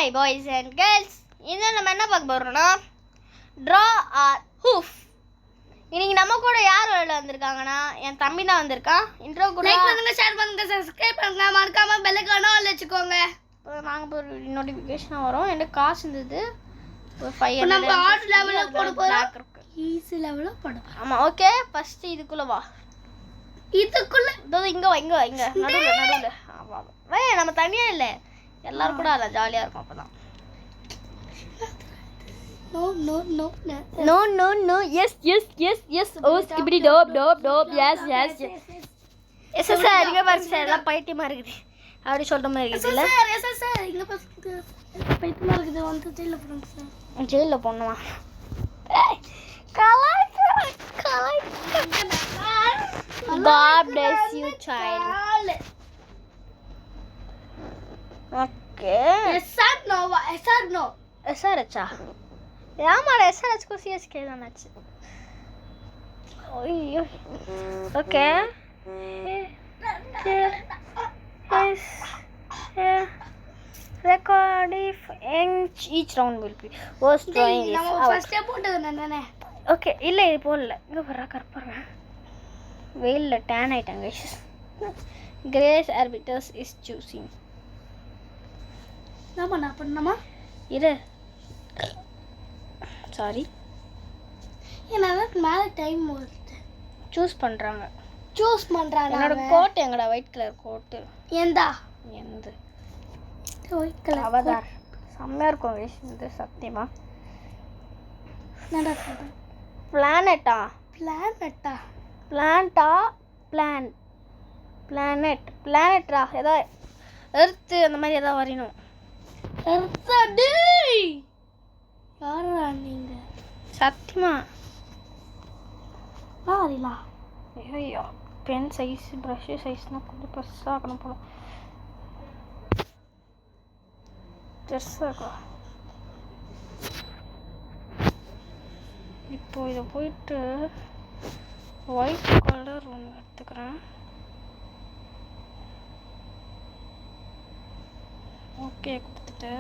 Hi boys and girls. இன்னும் நம்ம என்ன பார்க்க போகிறோம்னா ட்ரா ஆர் ஹூஃப். இன்னைக்கு நம்ம கூட யார் விளையாட வந்திருக்காங்கன்னா என் தம்பி தான் வந்திருக்கான். இன்ட்ரோ கூட லைக் பண்ணுங்க, ஷேர் பண்ணுங்க, சப்ஸ்கிரைப் பண்ணுங்க, மறக்காம பெல் ஐகானை ஆல் வச்சுக்கோங்க. நாங்கள் ஒரு நோட்டிஃபிகேஷன் வரும். என்கிட்ட காசு இருந்தது ஒரு 500. நம்ம ஆர்ட் லெவலில் போட போகிறோம். ஈஸி லெவலில் போட போகிறோம். ஆமாம், ஓகே. ஃபஸ்ட்டு இதுக்குள்ளே வா. இதுக்குள்ளே இங்கே வா, இங்கே நடுவில் நம்ம தனியாக இல்லை, எல்லாரும் கூட அதில் ஜாலியாக இருக்கும். அப்போ தான் no no no no no no yes yes yes yes oh skibidi dop dop dop yes yes yes yes sir. இங்கே பாருங்க சார், எல்லாம் பைத்தியமாக இருக்குது அப்படி சொல்கிற மாதிரி இருக்குது. இல்லை சார் இங்கே பசங்க பைத்தியமாக இருக்குது, வந்து ஜெயிலில் போடுங்க சார். ஜெயிலில் போடணுமா? God bless you, child. Okay. No. SRH. ஆமாடா, SRH CSK தானாச்சு. ஐயோ. Okay. Yes. Record if each round will be worst drawing is நம்ம out. ஃபர்ஸ்டே போட்டது நானே. ஓகே, இல்லை இது போடல. இங்கே வர்றா கருப்புறேன், வெயிலில் டேன் ஆகிட்டாங்க. கிரேஸ் ஆர்பிட்டர்ஸ் இஸ் சூஸிங். நான் பண்ணணுமா? இரு, சாரி. என்னால் மேலே டைம் வருது. சூஸ் பண்ணுறாங்க. என்னோட என்னோட கோட் எங்கடா? White colour coat. எந்தா எந்த ஒயிட் கலர் அவதார் செம்மையாக இருக்கும் கைஸ். இது சத்தியமா என்னடா பிளானட்டா பிளானட்டா பிளானட்டா ஏதோ எர்த்து அந்த மாதிரி ஏதோ வரையணும். யாரா நீங்க? சத்தியமா வரீங்களா? ஐயோ, பென் சைஸ் ப்ரஷ்ஷு சைஸ்னால் கொஞ்சம் பெருசாக ஆகணும் போல. பெருசாக இப்போ இதை போயிட்டு ஒயிட் கலர் ஒன்று எடுத்துக்கிறேன். ஓகே கொடுத்துட்டு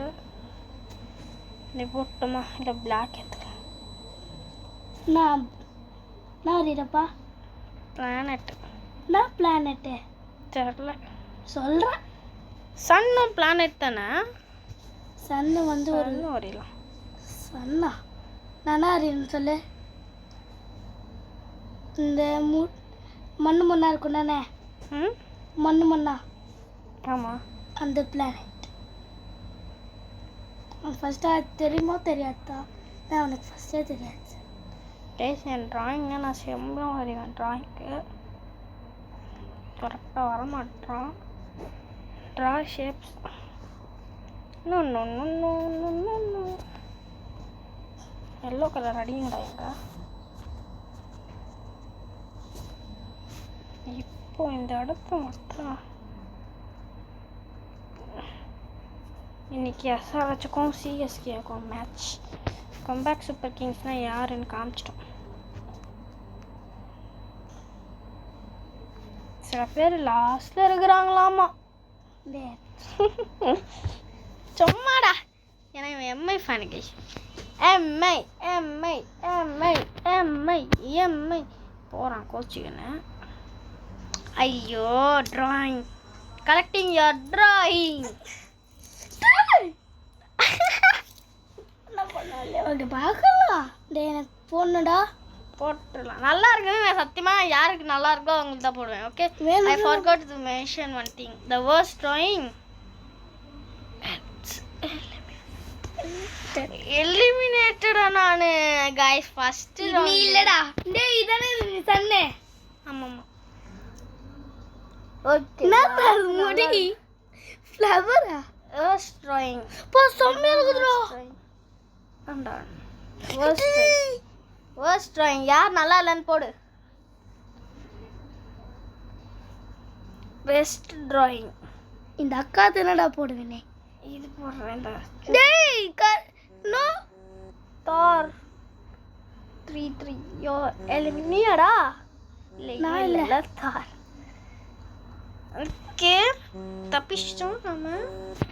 இது போட்டோமா? இல்லை பிளாக் எடுத்துக்கிறேன். நான் வரீரப்பா. பிளானட்டு தெரில, சொல்கிறேன். சன்னும் பிளானட் தானே. சன்னு வந்து ஒரு வரையலாம். சன்னா நானா அறியன்னு சொல்லு. இந்த மண்ணா இருக்கும் தானே? மண்ணா. ஆமாம், அந்த பிளானட் ஃபஸ்ட்டு அது தெரியுமோ தெரியாதா? அவனுக்கு ஃபஸ்ட்டே தெரியாது. டேஸ் என் ட்ராயிங்க நான் செம்மையாக வரைவேன். ட்ராயிங்க்கு கரெக்டாக வரமாட்டான். ட்ரா ஷேப்ஸ் எல்லோ கலர் அடிங்கடா. எங்க இப்போ இந்த இடத்த மட்டும் இன்னைக்கு SRHக்கும் CSKக்கும் மேட்ச். கம்பேக் சூப்பர் கிங்ஸ்னால் யாருன்னு காமிச்சிட்டோம். சில பேர் லாஸ்ட்டில் இருக்கிறாங்களாமா. சும்மாடா, ஏன்னா இவன் எம்ஐ ஃபேனுக்கு. எம்ஐ போகிறான் கோச்சிக்கன்னு. ஐயோ, drawing collecting your drawing. Okay பார்க்கலாம். டே எனக்கு போடணுடா. போட்டுடலாம். நல்லா இருக்குன்னு நான் சத்தியமாக யாருக்கு நல்லா இருக்கோ அவங்களுக்கு தான் போடுவேன். Okay, I forgot to mention one thing. The worst drawing எலிமினேட்டடா நான் गाइस. ஃபர்ஸ்ட் நீ இல்லடா. டேய் இதானே சன்னே. ஆமாமா. ஓகே, நான் முடி ஃப்ளவரா? worst drawing போ செம்மையா இருக்குடா. ஆண்டா, worst drawing யார் நல்லா இல்லன்னு போடு. best drawing இந்த அக்கா தானடா போடுவேனே. இது போடுறேன். டேய் நோ தார் 3 யோ எலிமினியடா. இல்லை தார் ஓகே, தப்பிச்சிட்டோம் நம்ம.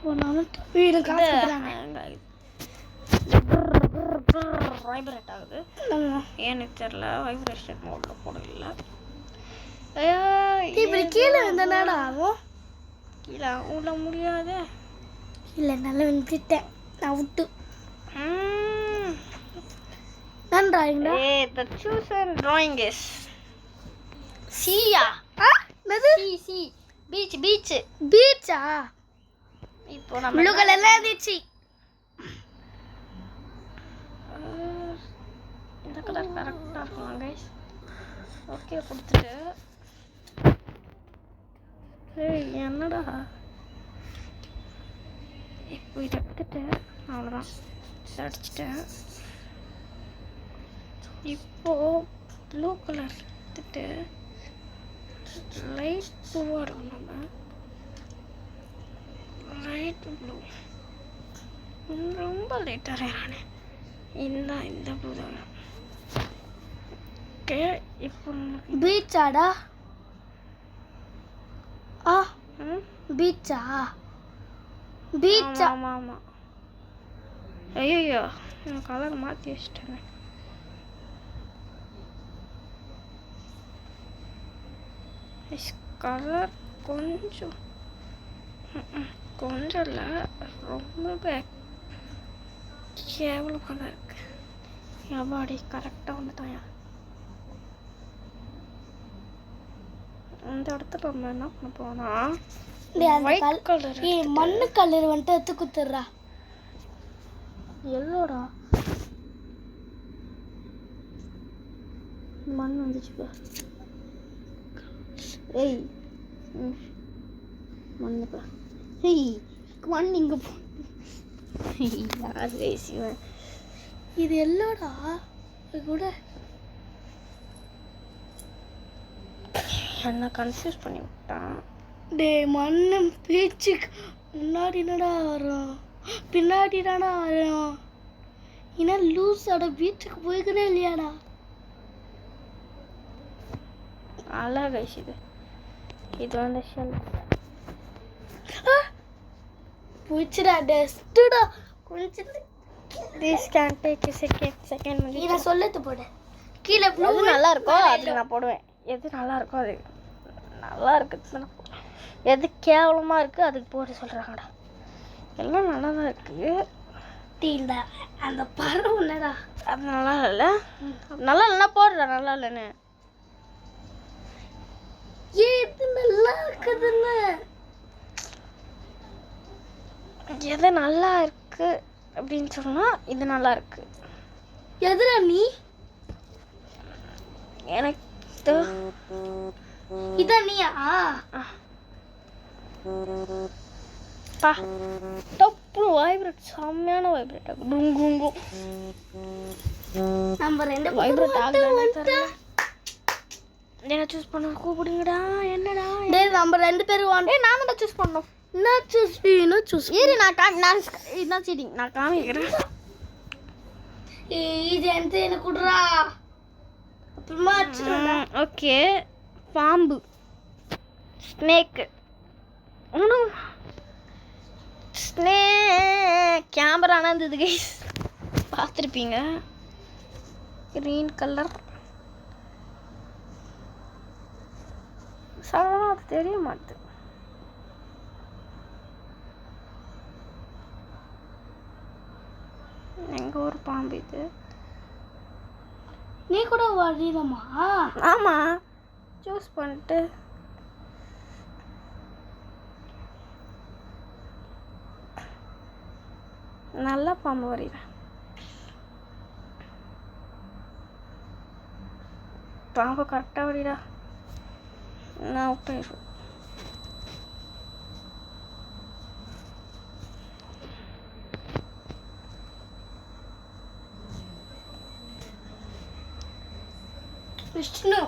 போனாலும் வீடு காசு வைப்ரேட் ஆகுது, எனக்கு தெரியல. வைப்ரேஷன் மோடில் போடல. இப்படி கீழே வந்தனாடா ஆகும். கீழே விட முடியாது. இல்லை நல்லா வந்துட்டேன் நான் விட்டு. நான் டிராயிங்டா. The chosen drawing is Sia. என்னது? சி பீச் பீச் பீச்சா? இப்போ நம்ம ப்ளூ கலர்ல இருந்துச்சு. இந்த கலர் கரெக்டாக இருக்கும் கைஸ். ஓகே கொடுத்துட்டு என்னடா இப்போ இதை எடுத்துட்டு அவ்வளோதான் அடிச்சிட்டேன். இப்போ ப்ளூ கலர் எடுத்துட்டு லைட் ப்ளூவாக இருக்கும். நம்ம லைட் ப்ளூ ரொம்ப லைட்டாக நானே இந்த ப்ளூ தான். ஓகே இப்போ பீச்சாடா? ஆ பீச்சா? பீச்சா? ஆமாம் ஆமாம். ஐயோ நான் கலர் மாற்றி வச்சிட்டேன். கலர் கொஞ்சம் கொஞ்சம் இல்லை, ரொம்ப கேவலமாக தான் இருக்கு. எவ்வாடி கரெக்டாக வந்துட்டாயா? இந்த இடத்துல நம்ம என்ன பண்ண போனா ஒயிட் கலர் மண்ணு கலர் வந்துட்டு எடுத்து குத்துறா. எல்லோடா மண் வந்துச்சுப்பா. ஏய் மண்ணுப்பா. ஏய் மண் இங்கே போ. யார் பேசுவேன்? இது எல்லோடா இது கூட என்ன கன்ஃபியூஸ் பண்ணி விட்டான். டே மண்ணு பீச்சுக்கு முன்னாடி என்னடா வரும், பின்னாடி தானே வரும். ஏன்னா லூஸோட பீச்சுக்கு போய்க்கிறே இல்லையாடா? அழகா இது வந்து ஷெல்ஃப் போயிடுச்சுடா. டெஸ்ட்டுடா கொஞ்சம். திஸ் கேன் டேக் செகண்ட் வந்து நான் சொல்லத்து போடு. கீழே எது நல்லா இருக்கோ அது நான் போடுவேன். எது நல்லா இருக்கோ அது நல்லா இருக்குது. எது கேவலமாக இருக்குது அதுக்கு போட சொல்கிறாங்கடா. எல்லாம் நல்லா தான் இருக்குது. டீல்டா அந்த படம் என்னடா அது நல்லா இல்லை. நல்லா இல்லைன்னா போடுறா நல்லா இல்லைன்னு. இது நல்லா இருக்குதுன்னு எது நல்லா இருக்கு அப்படின்னு சொன்னா இது நல்லா இருக்கு. எதுல நீ எனக்கு இதான் நீயா? பா டப்பு வைப்ரேட், செம்மையான வைப்ரேட் ஆகும். குங்குங்கு நம்ம ரெண்டு வைப்ரேட் ஆகுது. என்ன சூஸ் பண்ண கூப்பிடுங்கடா. என்னடா டேய் நம்ம ரெண்டு பேரும் நான் தான் சூஸ் பண்ணோம். என்ன சூஸ் இரு நான் இதான் சீட்டிங். நான் காமிக்கிறேன். இது எனக்கு குடுறா. அப்புறமா ஓகே பாம்பு ஸ்னேக்கு கேமரானா இருந்தது கைஸ், பார்த்துருப்பீங்க. க்ரீன் கலர் சடனாக அது தெரிய மாட்டுது. எங்கள் ஊர் பாம்பு இது. நீ கூட வரையணுமா? ஆமாம் சூஸ் பண்ணிட்டு நல்லா பாம்பு வரைகிறேன். பாம்பு கரெக்டாக வரைடா. நான் அவுட் ஆயிடுவேன். விஷ்ணு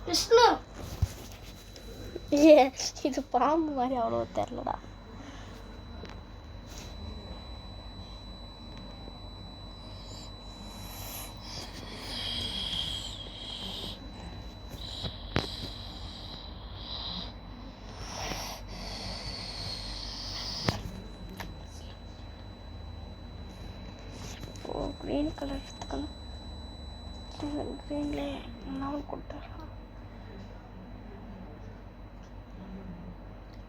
விஷ்ணு இது பாம்பு மாதிரி அவ்வளோ தெரிலடா.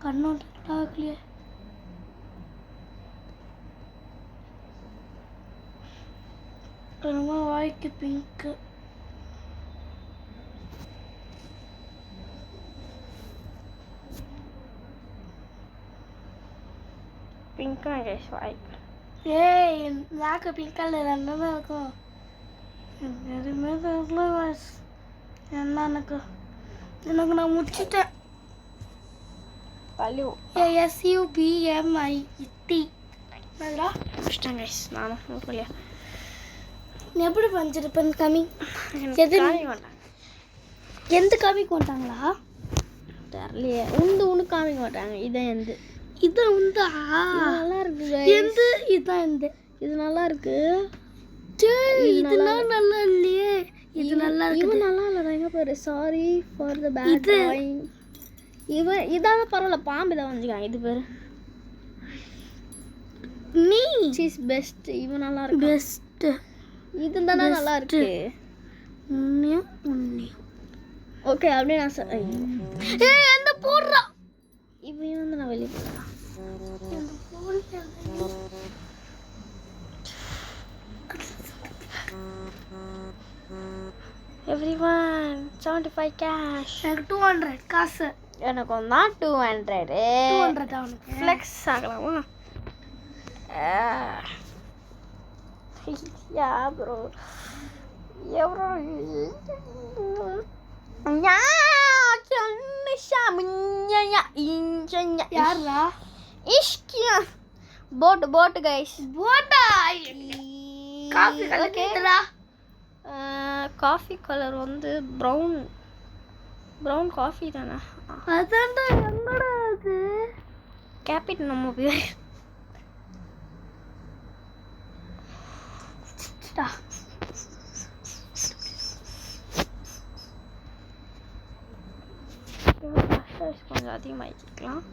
கண்ணோட டார்க்லியே ரொம்ப வாய்க்கு பிங்க்கு பிங்க்கா கைஸ் வாய் ஏய் நாக்கு பிங்க் கலர் நல்லா இருக்கும் எதுவுமே தெரியல guys. என்ன எனக்கு நான் முடிச்சிட்டேன் பல்லு SUBMIT நல்லா முடிச்சிட்டேன் கைஸ் நானும் சொல்லியா நீ எப்படி பண்ணிருப்பேன் கம்மி எது எந்த காமிக்க மாட்டாங்களா தெரியலையே உனக்கு காமிக்க மாட்டாங்க இதான் எந்த இது உண்டா நல்லா இருக்கு எந்த இதான் எந்த இது நல்லா இருக்கு இதெல்லாம் நல்லா இல்லையே இது நல்லா இருக்கு இவன் நல்லா இல்ல எங்க பாரு sorry for the bad drawing இவன் இதான பரவாயில்ல பாம்பு இதை வஞ்சிக்கலாம் இது பேரு நீ சீஸ் பெஸ்ட் இவன் நல்லா இருக்கு பெஸ்ட் இது தானே நல்லா இருக்கு உன்னியும் ஓகே அப்படியே நான் ஏய் அந்த போடுறா இவன் வந்து நான் வெளியே போடுறேன் everyone 75 cash எனக்கு 200 காசு எனக்கு தான் 200 200 அவனுக்கு ஃப்ளெக்ஸ் ஆகலாமா யா ப்ரோ எவ்வளோ யாரா இஷ்கியா போட் கைஸ் போட்டா காஃபி கலர் கேட்டடா காஃபி கலர் வந்து ப்ரௌன் காஃபி தானே அதான்டா எங்கடா அது கேபிட் நம்ம போய் கொஞ்சம் அதிகமாகிக்கலாம்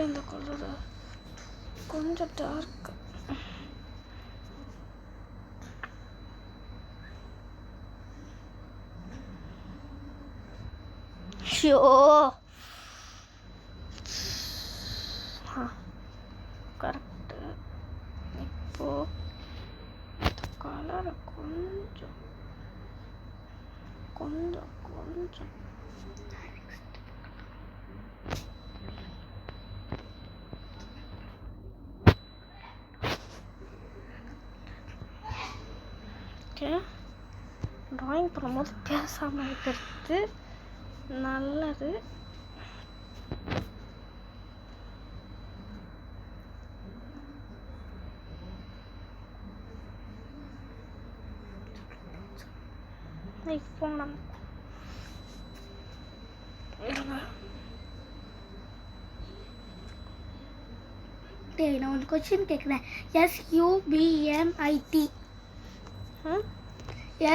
இந்த கலர் கொஞ்சம் டார்க் ஷோ கரெக்டு இப்போ கலரை கொஞ்சம் ஓகே ட்ராயிங் பண்ணும்போது பேசாமல் இருக்கிறது நல்லது இப்போ நம்ம டேய் நான் ஒரு क्वेश्चन கேக்குறேன் SUBMIT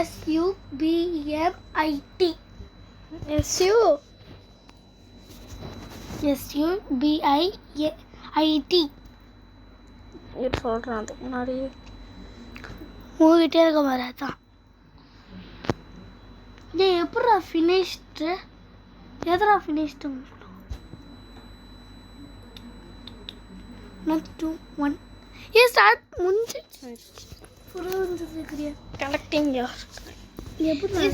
SUBMIT SUBIT இது சொல்கிறேன் அதுக்கு முன்னாடி மூவிட்டே இருக்க மாதிரி தான் டேய் எப்படா ஃபினிஷ்டு எதடா ஃபினிஷ்டு not 2 1 ये स्टार्ट मुंजे புரிஞ்சுக்கிறியா கலெக்டிங் யார் எப்படி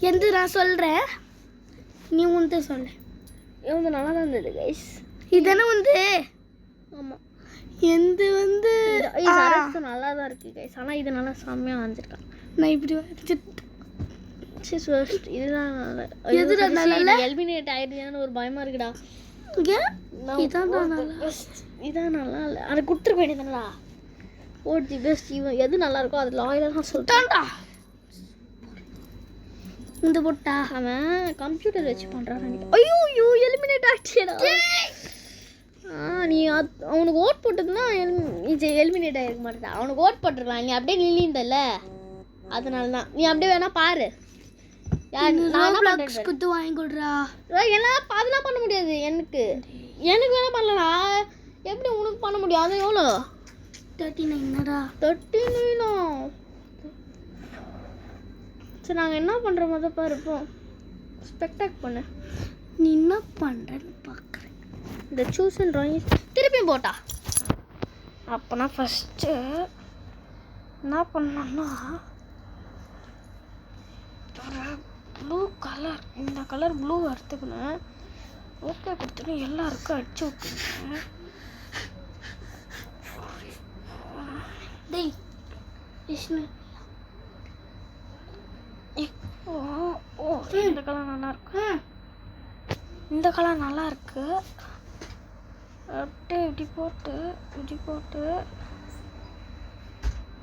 எந்த நான் சொல்றேன் நீ வந்து சொல்லு இது நல்லா தான் இருந்தது கைஸ் இதானே வந்து ஆமாம் எந்த வந்து அரசு நல்லா தான் இருக்கு கைஸ் ஆனால் இது நல்லா செம்மையாக வரைஞ்சிருக்கான் நான் இப்படி வரைஞ்சிட்டு இதுதான் எதுடா நல்லா எலிமினேட் ஆயிடுச்சுன்னு ஒரு பயமா இருக்குடா இதான் நல்லா இல்லை அதை கொடுத்துருக்க வேண்டியதுங்களா ஓட் தி பெஸ்ட் இவன் எது நல்லா இருக்கோ அது லாயலாக சொல்லிட்டான்டா இந்த போட்டா அவன் கம்ப்யூட்டர் வச்சு பண்ணுறான் ஐயோ எலிமினேட் ஆகிடுச்சேடா நீ அவனுக்கு ஓட் போட்டதுன்னா இது எலிமினேட் ஆகிருக்க மாட்டேதா அவனுக்கு ஓட் போட்டுருக்கலாம் நீ அப்படியே நில்லிந்தல்ல அதனால தான் நீ அப்படியே வேணா பாரு குத்து வாங்கி கொடுறா எல்லாம் அதெல்லாம் பண்ண முடியாது எனக்கு வேணா பண்ணலாம் எப்படி உனக்கு பண்ண முடியும் அது எவ்வளோ 39 சரி நாங்கள் என்ன பண்ணுற மாதிரி பாருப்போம் ஸ்பெக்டாக் பண்ணு நீ என்ன பண்ணுறன்னு பார்க்குறேன். இந்த சூஸ் அண்ட் ட்ராயிங் திருப்பியும் போட்டா. அப்போனா ஃபஸ்ட்டு என்ன பண்ணோன்னா ஒரு ப்ளூ கலர், இந்த கலர் ப்ளூ எடுத்துக்கணும். ஓகே கொடுத்துட்டு எல்லாருக்கும் அடிச்சு விட்டுருங்க. டேய் விஷ்ணு, ஓ இந்த கலர் நல்லா இருக்கு, இந்த கலர் நல்லா இருக்கு. அப்படியே இப்படி போட்டு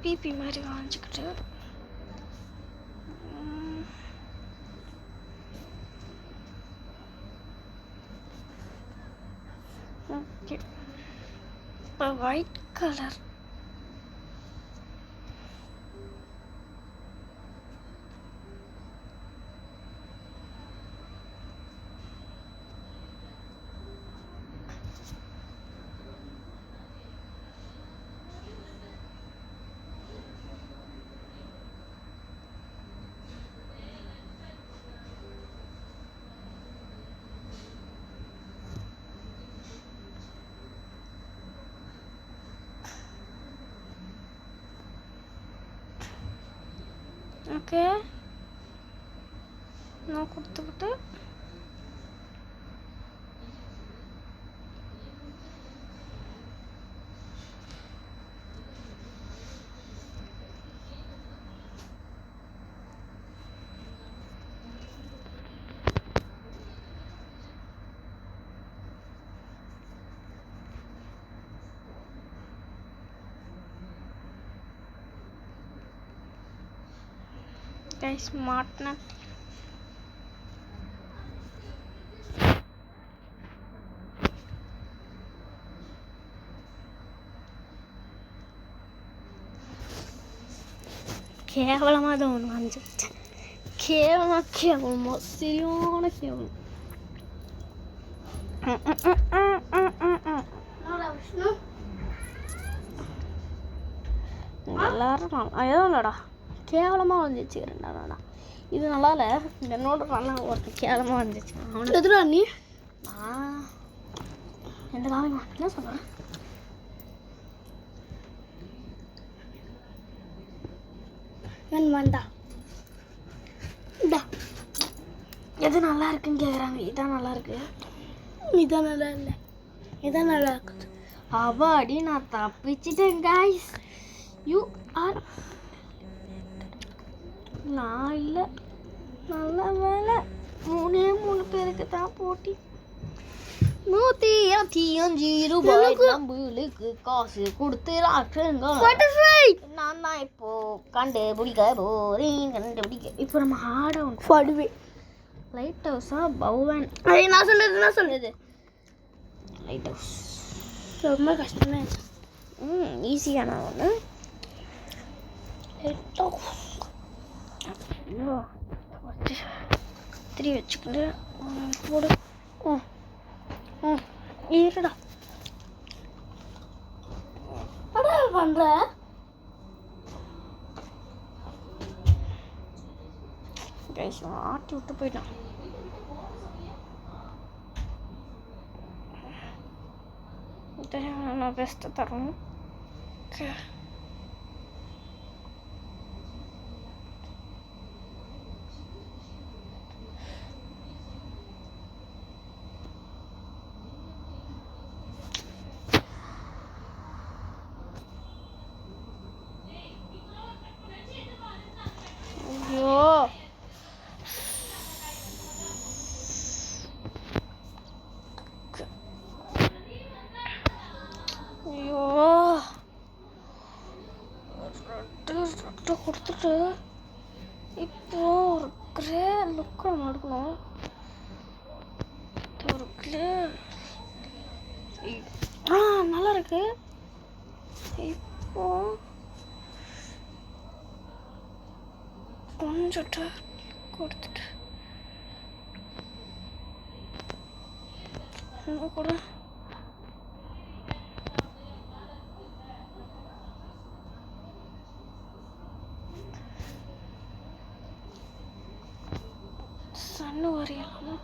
பிபி மாதிரி வாங்கிக்கிட்டு ஓகே. இப்போ ஒயிட் கலர் ஓகே. நான் கொடுத்துக்கிட்டு கைஸ் மாட்டினா கேவலமாக தான் ஒன்று வந்துச்சு. கேவலமாக சரியான கேவலம். விஷ்ணு எல்லாரும் எதுவும் இல்லைடா, கேவலமாக வந்துச்சு. ரெண்டாடா இது நல்லா இல்லை, என்னோட நல்லா ஒருத்தர் கேவலமாக வந்துச்சு. அவனுக்கு எதுடா நீ? நான் எந்த காலம் என்ன சொல்கிறேன்? வந்தா எது நல்லா இருக்குன்னு கேட்குறாங்க. இதான் நல்லா இருக்கு, இதான் நல்லா இல்லை, இதான் நல்லா இருக்குது. அப்பாடி நான் தப்பிச்சிட்டேன் கைஸ். யூ ஆர் நான் இல்லை, நல்ல வேலை. 3 பேருக்கு தான் போட்டி. 185 ரூபாய் நம்மளுக்கு காசு கொடுத்து ராட்டுங்க. நான் தான் இப்போ கண்டுபிடிக்க போறேன். இப்போ நம்ம ஆட படுவே லைட் ஹவுஸா பவுவன்? அதை நான் சொல்லுது லைட் ஹவுஸ் ரொம்ப கஷ்டமே. ஈஸியான ஒன்று. ஐயோ 3 வச்சுக்கிட்டு போடு. இருடா பண்ற கைஸ் ஆட்டி விட்டு போயிட்டான். நான் பெஸ்ட்டு தரணும். ஐயோ ஐயோ கொடுத்துட்டு இப்போ ஒரு கிரே லுக் நம்ம எடுக்கணும். ஒரு கிரே நல்லா இருக்கு. இப்போ கொஞ்சம் கொடுத்துட்டு கூட சன்னு வரையலாமா?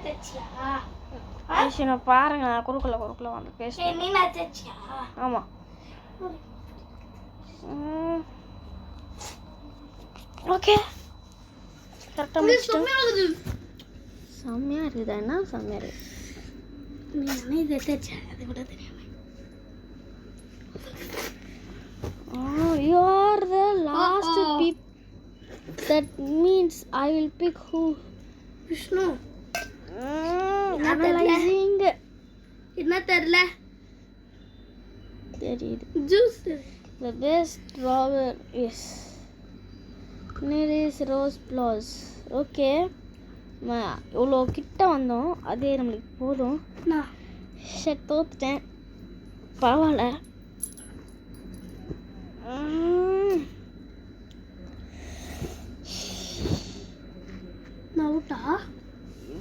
தேச்சியா ஐஷனா பாருங்க குறுக்குல வந்து பேச நீ நான் தேச்சியா ஆமா ஓகே கரெக்டா முடிச்சிட்டோம் செம்மையா இருக்குதா என்ன செம்மையா இருக்கு நீ இதை தேச்சியா அது கூட தெரியாம you are the last people that means I will pick who Vishnu analyzing என்ன தெரியல தெரியுது juice the best drawer is nearest rose plus okay இவ்வளோ கிட்ட வந்தோம் அதே நம்மளுக்கு போதும் நான் ஷட் தோத்துட்டேன் பரவாயில்ல நான் விட்டா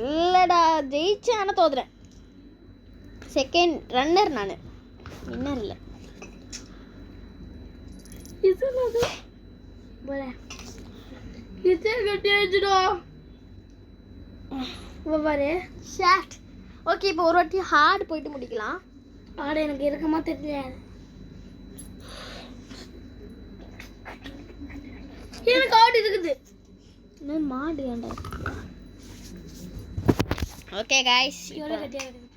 இல்லைடா ஜெயிச்சேன் ஆனால் தோத்துறேன் செகண்ட் ரன்னர் நான் வின்னர் இல்லை இது என்னது போறேன் இது கட்டியாச்சுடா பாரு ஷாட் ஓகே இப்போ ஒரு வாட்டி ஹார்ட் போயிட்டு முடிக்கலாம் ஆட எனக்கு இருக்கமா தெரியாது எனக்கு ஆடு இருக்குது இன்னும் மாடு ஏண்டா ஓகே கைஸ் எவ்வளோ கட்டியா இருக்குது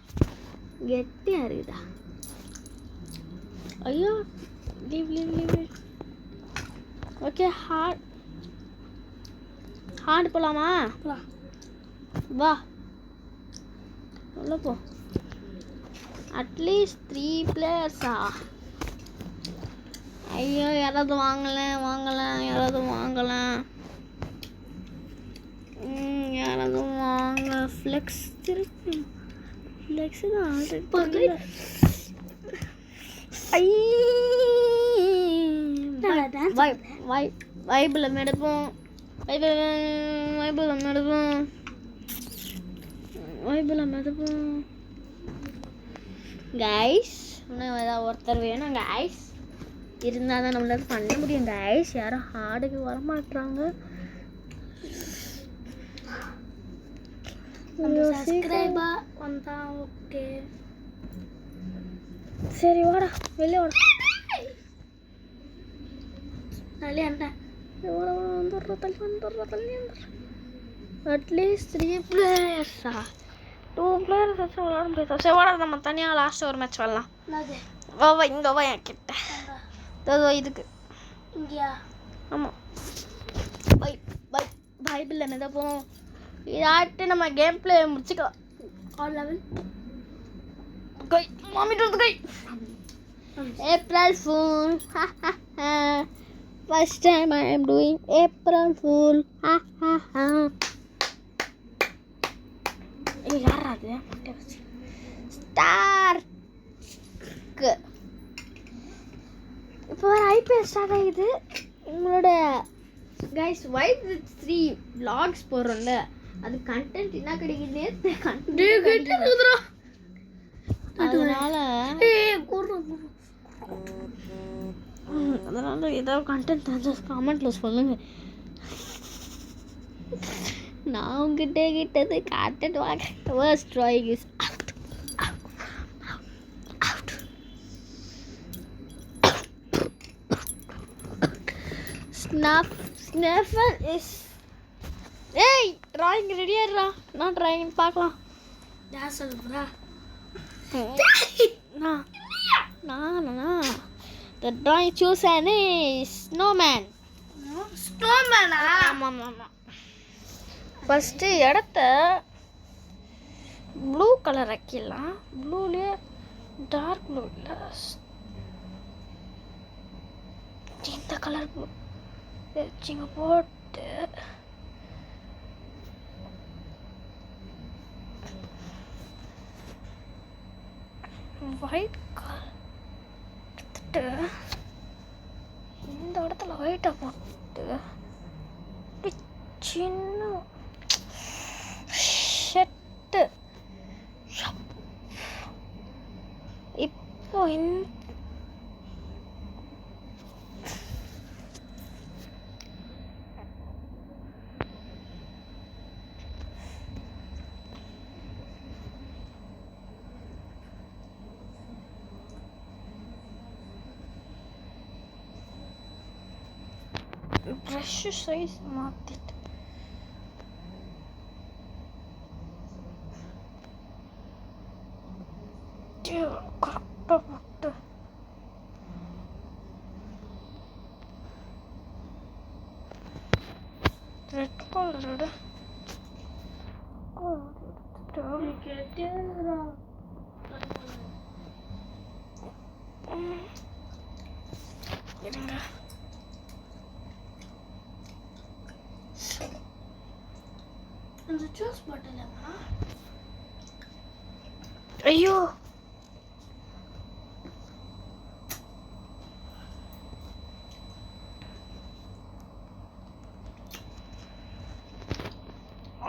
கெட்டியாக இருக்குதா ஐயோ லீவ் ஓகே ஹார்ட் போகலாமா போலாம் வா உள்ள போ அட்லீஸ்ட் 3 பிளேயர்ஸா ஐயோ யாராவது வாங்கலாம் யாராவது வாங்கலாம் யாராவது வாங்க ஃப்ளெக்ஸ் திருப்பி ஃப்ளெக்ஸ் தான் ஆல்ரெடி வைபிள் எடுப்போம் கைஸ் இன்னும் ஏதாவது ஒருத்தர் வேணும் கைஸ் இருந்தால் தான் நம்மளால பண்ண முடியும் கைஸ் யாரும் ஹார்டுக்கு வரமாட்டுறாங்க சப்ஸ்கிரைபர் வந்தா ஓகே சரி வாடா வெளியே வாடா நல்ல அண்டா அட்லீஸ்ட் 3 பிளேயர்ஸா 2 பிளேயர்ஸ் வச்சு விளாட முடியாது சரி வாடா நம்ம தனியாக லாஸ்ட் ஒரு மேட்ச் வரலாம் வா இங்கே வா என் கிட்ட இதுக்கு இங்கயா ஆமாம் பைபிள் என்ன போவோம் இதாட்டு நம்ம கேம் பிளே முடிச்சுக்கலாம் ஆல் லெவல் கை மாமிட்டு வந்து கை April fool first time I am doing April fool யார் அது ஸ்டார் இப்போ ஒரு ஐபிஎல் ஸ்டார்ட் ஆகிது உங்களோட கைஸ் வைப் 3 vlogs போடுறோம்ல அது கண்டென்ட் என்ன கிடைக்குது அதனால ஏதாவது கண்டென்ட் தெரிஞ்ச கமெண்ட்ல சொல்லுங்க நான் உங்ககிட்ட கிட்டது கண்டென்ட் வாங்க worst drawing is Snuffer is ஏய் டிராயிங் ரெடியா இருடா நான் டிராயிங் பார்க்கலாம் யார் சொல்றா நான் the drawing chosen is snowman ஆமாம் ஃபர்ஸ்ட் இடத்த ப்ளூ கலர் வைக்கலாம் ப்ளூலேயே டார்க் ப்ளூ இல்லை இந்த கலர் ப்ளூ வச்சுங்க போட்டு ஒயிட் கலர் எடுத்துட்டு இந்த இடத்துல ஒயிட்டை போட்டு சின்ன ஷர்ட்டு இப்போ ப்ரஷ் சைஸ் மாற்றிட்டு கரெக்டாக போட்டு ரெட் கலரோட இருங்க. அந்த ஜூஸ் பாட்டிலா ஐயோ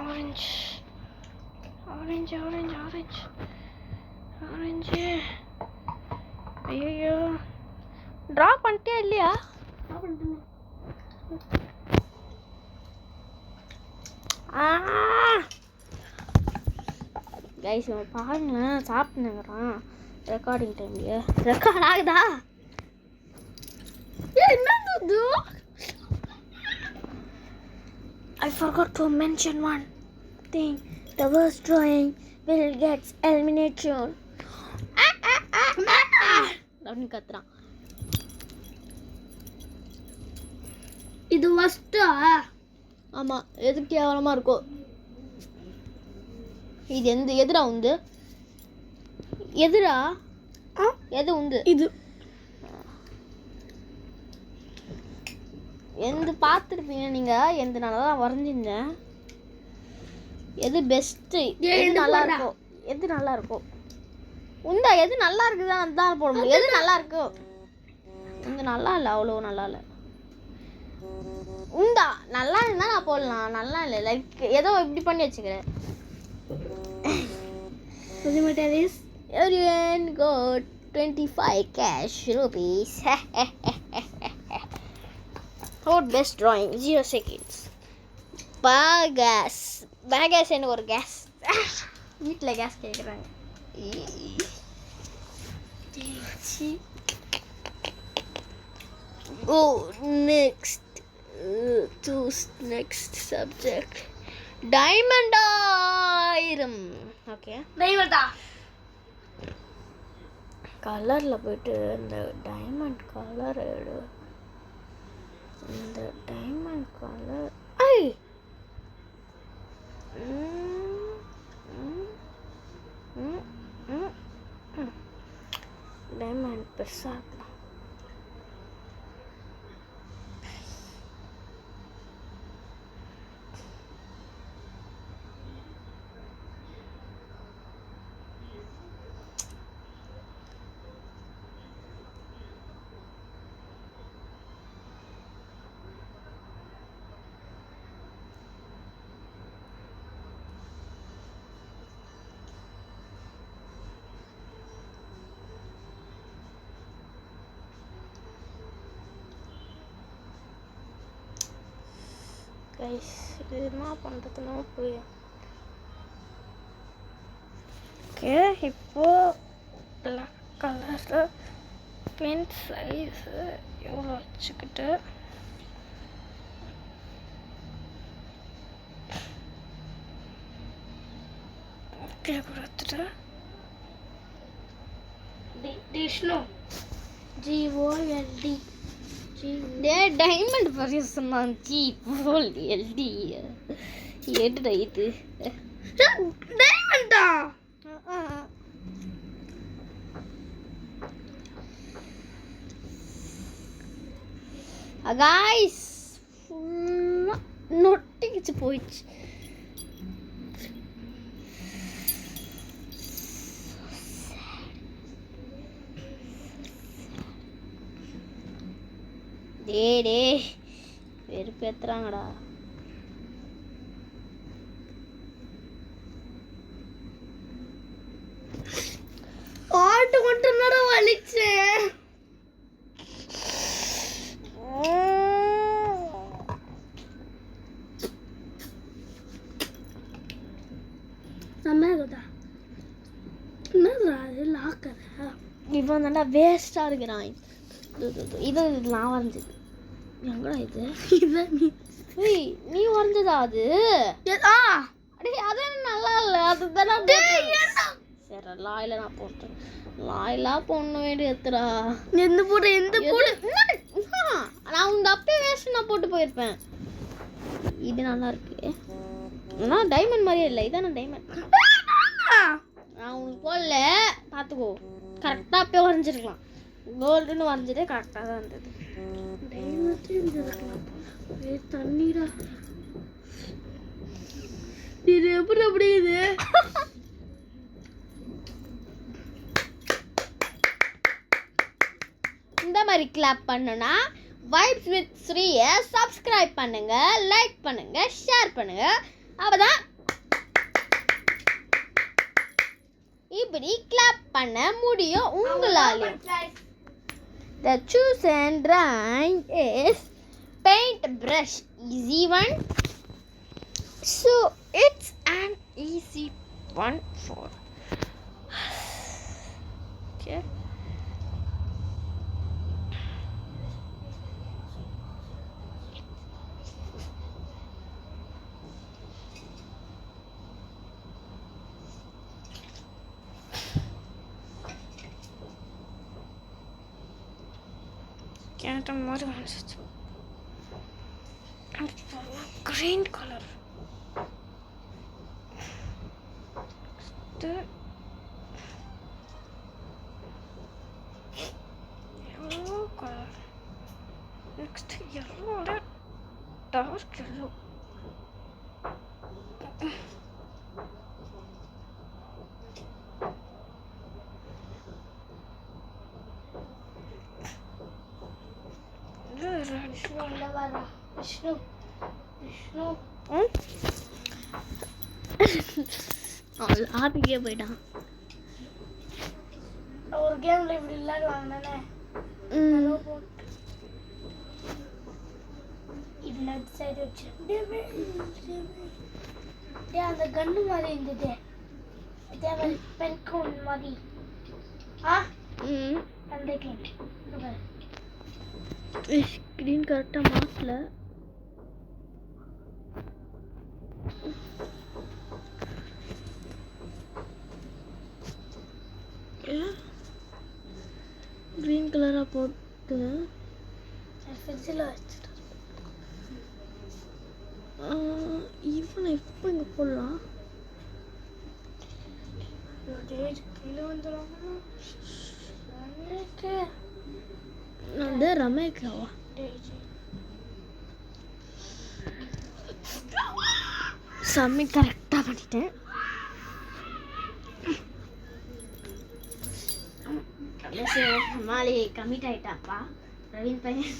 orange orange orange orange orange ஐயோ ட்ரா பண்ணிட்டே இல்லையா? கைஸ் பாருங்க சாப்பிட்டுங்கிறான் ரெக்கார்டிங் டைம்லயே ரெக்கார்ட் ஆகுதா? என்னது I forgot to mention one thing. The worst drawing will get elimination. அப்படின்னு கத்துறான். இது ஃபர்ஸ்டா? ஆமா எதுக்கு கேவலமா இருக்கும். இது எதுரா உந்து? எதுரா? எது உந்து? இது எந்த பார்த்துருப்பீங்க நீங்கள், எந்த நல்லா தான் வரைஞ்சிருந்தேன். எது பெஸ்ட்டு, எது நல்லா இருக்கும், எது நல்லா இருக்கும் உண்டா? எது நல்லா இருக்குதான் தான் போட முடியும். எது நல்லா இருக்கும்? இந்த நல்லா இல்லை, அவ்வளோ நல்லா இல்லை. உண்டா நல்லா இருந்தால் நான் போடலாம், நல்லா இல்லை லைக் ஏதோ இப்படி பண்ணி வச்சுக்கிறேன். Everyone got 25 cash rupees. What best drawing? 0 seconds. Bagass. Bagass என்ன ஒரு கேஸ்? வீட்டில் கேஸ் கேட்குறாங்க. Go next. Choose next subject. Diamond ஆயிரம். ஓகே டைமண்டா கலரில் போயிட்டு இந்த டைமண்ட் கலர் எடு. இந்த டைமண்ட் கலர் ஐ டைமண்ட் பெருசாக இருக்கலாம். கைஸ் இது என்ன பண்ணுறதுன்னா புரியும். ஓகே இப்போ பிளாக் கலரில் பென் சைஸு எவ்வளோ வச்சுக்கிட்டு கொடுத்துட்டு டிஷ்னு GOLD டைமண்ட் பரிசனம் GOLD எடுடா இது டைமண்டா காய்ஸ் ஃபுல்லாக நொட்டிக்கிச்சு போயிடுச்சு. டே வெறுப்பேத்துறாங்கடா. ஆட்டு மட்டும் என்னடா வலிச்சு நம்மதா என்னடா இது லாக்கற இவன் நல்லா வேஸ்ட்டாக இருக்கிறான். இது நான் வரைஞ்சது எங்கடா இது? இதான் நீ. ஏய் நீ வரைஞ்சதா அது? ஆ அடே அது நல்லா இல்ல. அதுதானே சரி லாயில நான் போட்டேன். லாயிலா பொண்ணு வேண்டி எத்துடா. எந்த போடு நான் உங்க அப்பே வேஸ்ட் நான் போட்டு போயிருப்பேன். இது நல்லா இருக்கு. ஆனால் டைமண்ட் மாதிரியே இல்லை. இதான டைமண்ட். நான் உனக்கு போடல பார்த்துக்கோ. கரெக்டாக அப்பயே வரைஞ்சிருக்கலாம். கோல்டுன்னு வரைஞ்சதே கரெக்டாக தான் இருந்தது. தண்ணிடா இது எப்படி அப்படி இது? இந்த மாதிரி கிளாப் பண்ணுனா வைப்ஸ் வித் ஸ்ரீயை சப்ஸ்கிரைப் பண்ணுங்க, லைக் பண்ணுங்க, ஷேர் பண்ணுங்க. அப்பதான் இப்படி கிளாப் பண்ண முடியும் உங்களாலையும். The chosen drawing is paint brush, easy one. So it's an easy one for okay. கேட்ட மாதிரி வந்துச்சு. Green colour yellow color. Next yellow, dark yellow. Vishnu Vishnu ஆபிக்கே போயிட்டான். ஒரு கேம்ல இப்படி விளையாடுவாங்க தானே. இது லெஃப்ட் சைடு வச்சு அந்த கன்னு மாதிரி இருந்தது. இதே மாதிரி பென் கவுன் மாதிரி. அந்த கேம் ஸ்க்ரீன் கரெக்டாக மாற்றல. க்ரீன் கலராக போட்டு ஃப்ரிட்ஜில் வச்சுட்டு இவனை எப்போ இங்கே போடலாம்? கீழே வந்துடும். வந்து ரமேக்காவா? சப்மிட் கரெக்டாக பண்ணிட்டேன். மாலி கமிட் ஆயிட்டாப்பா பிரவீன் பையன்.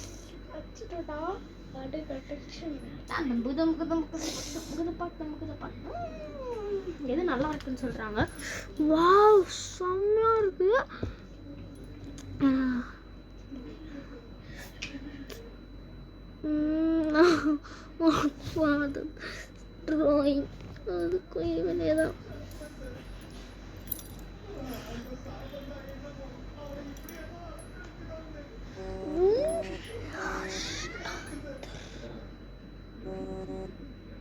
எது நல்லா இருக்குன்னு சொல்றாங்க. வாவ் செம்மையா இருக்கு. ட்ராயிங் அதுக்கும் இவனே தான்.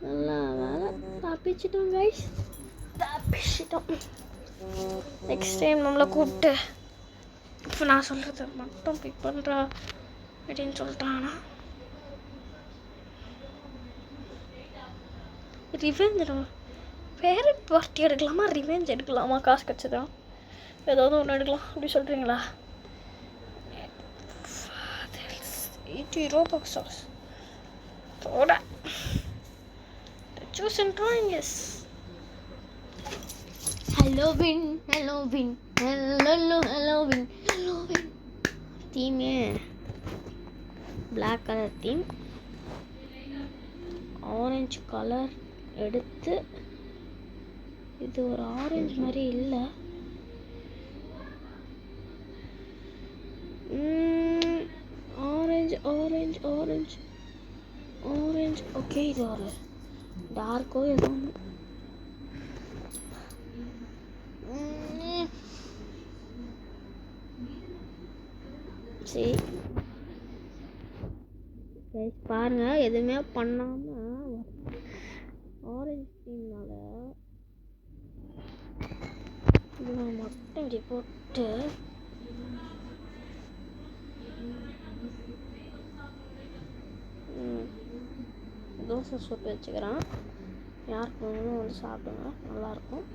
நல்லா வேலை தப்பிச்சிட்டோம் கைஸ், தப்பிச்சிட்டோம். நெக்ஸ்ட் டைம் நம்மளை கூப்பிட்டு இப்போ நான் சொல்கிறத மட்டும் பிக் பண்ணுறா அப்படின்னு சொல்லிட்டாங்கன்னா ரிவெஞ்ச் ஃபேவரட் பார்ட்டி எடுக்கலாமா, ரிவெஞ்ச் எடுக்கலாமா? காசு கிடச்சதான் ஏதாவது ஒன்று எடுக்கலாம் அப்படி சொல்கிறீங்களா? 80 Robux தோட chosen drawing is Halloween, Halloween, Halloween, Halloween. Theme black color theme. Orange color எடுத்து இது ஒரு ஆரஞ்சு மாதிரி இல்லை. Orange orange orange orange. Okay இது ஒரு டார்க்கோ ஏதோ சரி பாருங்க எதுவுமே பண்ணாமல் ஆரஞ்சு ஸ்டீம்னால இதில் மட்டும் இப்படி போட்டு தோசை சுட்டு வச்சுக்கிறேன். யாருக்கு வேணுமோ வந்து சாப்பிடுங்க, நல்லாயிருக்கும்.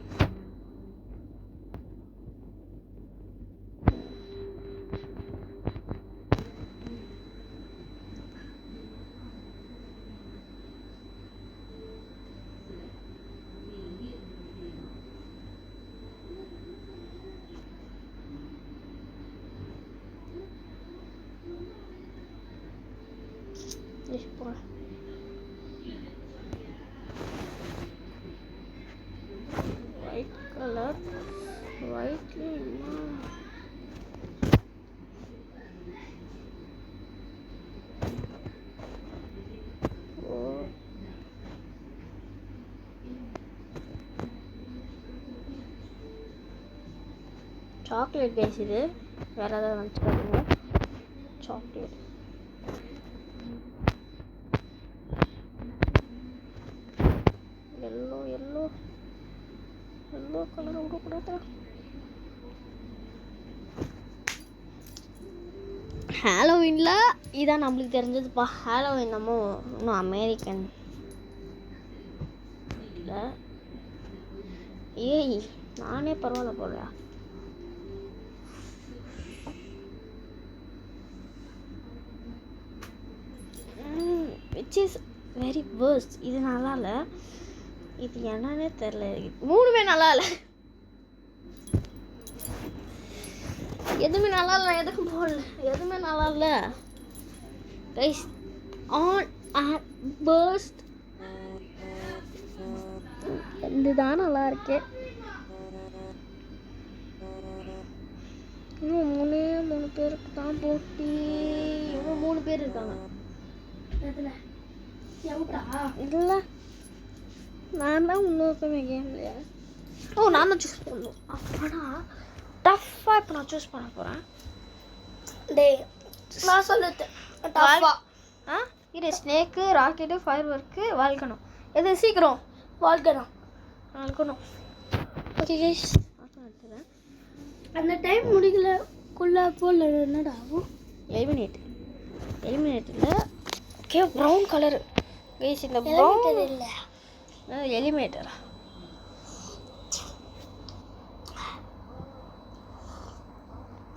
ஒயிட் கலர் ஒயிட்ல சாக்லேட் பேஸ். இது வேற ஏதாவது நினச்சிக்காதீங்க. Chocolate yellow yellow yellow colour விடக்கூடாது. ஹாலோவீனில் இதான் நம்மளுக்கு தெரிஞ்சதுப்பா. ஹாலோவீன் நம்ம இன்னும் அமெரிக்கன் இல்லை. ஏய் நானே பரவாயில்ல போடுறேன். Which is very worst. இது நல்லா இல்லை. இது என்னன்னே தெரில. மூணுமே நல்லா இல்லை. எதுவுமே நல்லா இல்லை. எதுக்கும் போடல. எதுவுமே நல்லா இல்லை கைஸ். ஆன் அட் பர்ஸ்ட் இதுதான் நல்லா இருக்கே. இன்னும் மூணு பேருக்கு தான் போட்டி. இவங்க 3 பேர் இருக்காங்க. இல்லை நான் தான் இன்னொருத்தமே கேம்லையா. ஓ நான் தான் சூஸ் பண்ணணும். அப்போனா டஃப்பாக இப்போ நான் சூஸ் பண்ண போகிறேன். டே நான் சொல்லுது இது snake, rocket, fire work, volcano. எது சீக்கிரம்? வாழ்க்கணும். ஓகே கைஸ், எடுத்துறேன். அந்த டைம் முடிக்கலக்குள்ள போல் என்னடா ஆகும்? எலிமினேட்டில் ஓகே ப்ரௌன் கலரு கைஸ். இந்த ப்ரௌன் இல்லை எலிமினேட்டரா?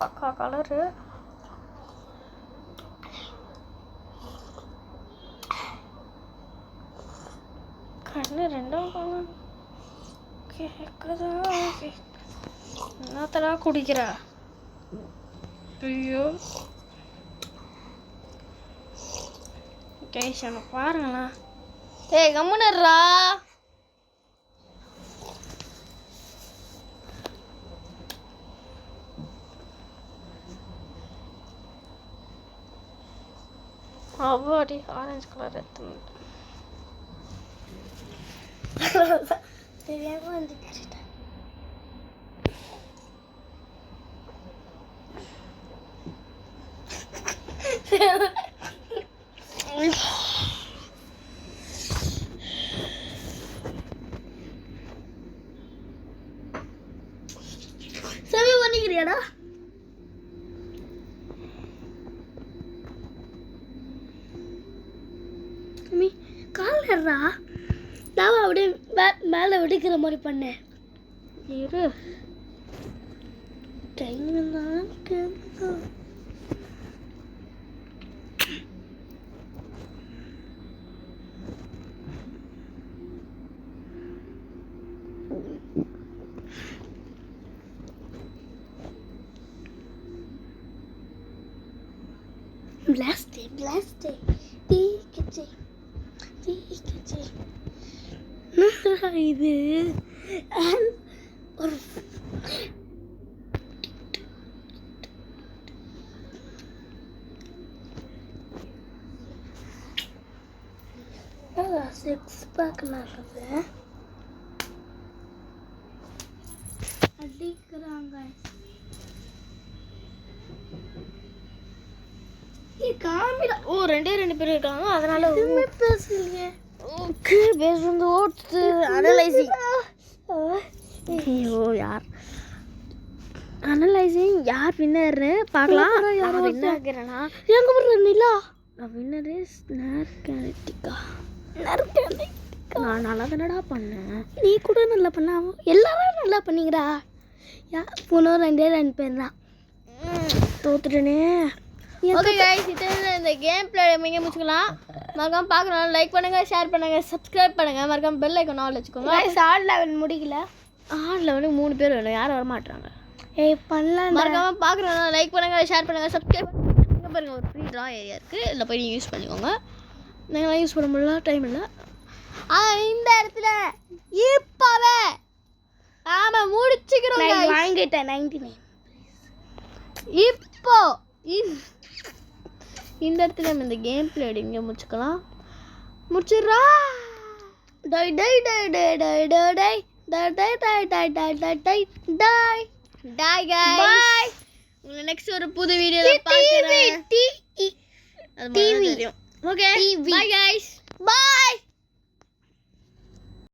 பக்கா கலரு. கண்ணு ரெண்டும் கலர் கேட்குதா? என்னத்தடா குடிக்கிறா? ஐயோ கைஸ் எனக்கு பாருங்களா. ஏய் கம்முன்னுறா. அவ்வாடி ஆரஞ்சு கலர் எடுத்து தெரியாம வந்து கேட்டுட்டேன். சரி பண்ணிக்கிறியாடா? கால்றா நான் அப்படியே மேலே வெடிக்கிற மாதிரி பண்ணேன். இரு டைம் தான் பிளாஸ்டே தீக்கிச்சே இது ஒரு சிக்ஸ் பேக் நடக்குது. அடிக்கிறாங்க. காமிடா. ஓ 2 பேர் இருக்காங்க அதனால எதுவுமே பேசலையே. ஓகே பேஸ் வந்து ஓட்ஸ் அனலைசிங் ஐயோ யார் அனலைசிங் யார் வின்னர்னு பார்க்கலாம். நான் வின் ஆகிறேன்னா எங்க போற நிலா? நான் வின்னரு ஸ்னார்கனட்டிக்கா. நர்கனட்டிக்கா. நான் நல்லா தானடா பண்ணேன். நீ கூட நல்லா பண்ண. எல்லாரும் நல்லா பண்ணீங்கடா. போனோம் 2 பேர் தான். தோத்துட்டேனே. ஓகே गाइस இந்த கேம் ப்ளே நீங்க முடிச்சுக்கலாம். மறக்காம பார்க்கணும் லைக் பண்ணுங்க ஷேர் பண்ணுங்க சப்ஸ்கிரைப் பண்ணுங்க மறக்காம பெல் ஐகான் ஆல் வச்சுக்கோங்க. गाइस ஆல் லெவல் முடிக்கல. ஆல் லெவலுக்கு 3 பேர் வேணும் யாரும் வர மாட்டாங்க. ஏய் பண்ணலாம். மறக்காம பார்க்கணும் லைக் பண்ணுங்க ஷேர் பண்ணுங்க சப்ஸ்கிரைப் பண்ணுங்க. இங்க பாருங்க ஒரு ஃப்ரீ டிரா ஏரியா இருக்கு. இதுல போய் நீங்க யூஸ் பண்ணிக்கோங்க. நீங்க யூஸ் பண்ண முடியல டைம் இல்ல. இந்த இடத்துல இப்பவே நாம முடிச்சுக்கிறோம் நான் guys. வாங்கிட்டேன் 99. இப்போ இந்த இடத்துல நம்ம இந்த கேம் ப்ளே இங்க முடிச்சுக்கலாம். முடிச்சிரா. Die die die die die die die die die die die die die die die die guys. Bye. உங்களை நெக்ஸ்ட் ஒரு புது வீடியோல பார்க்கறேன். டிவி அது மாதிரி தெரியும். Okay bye guys. பை.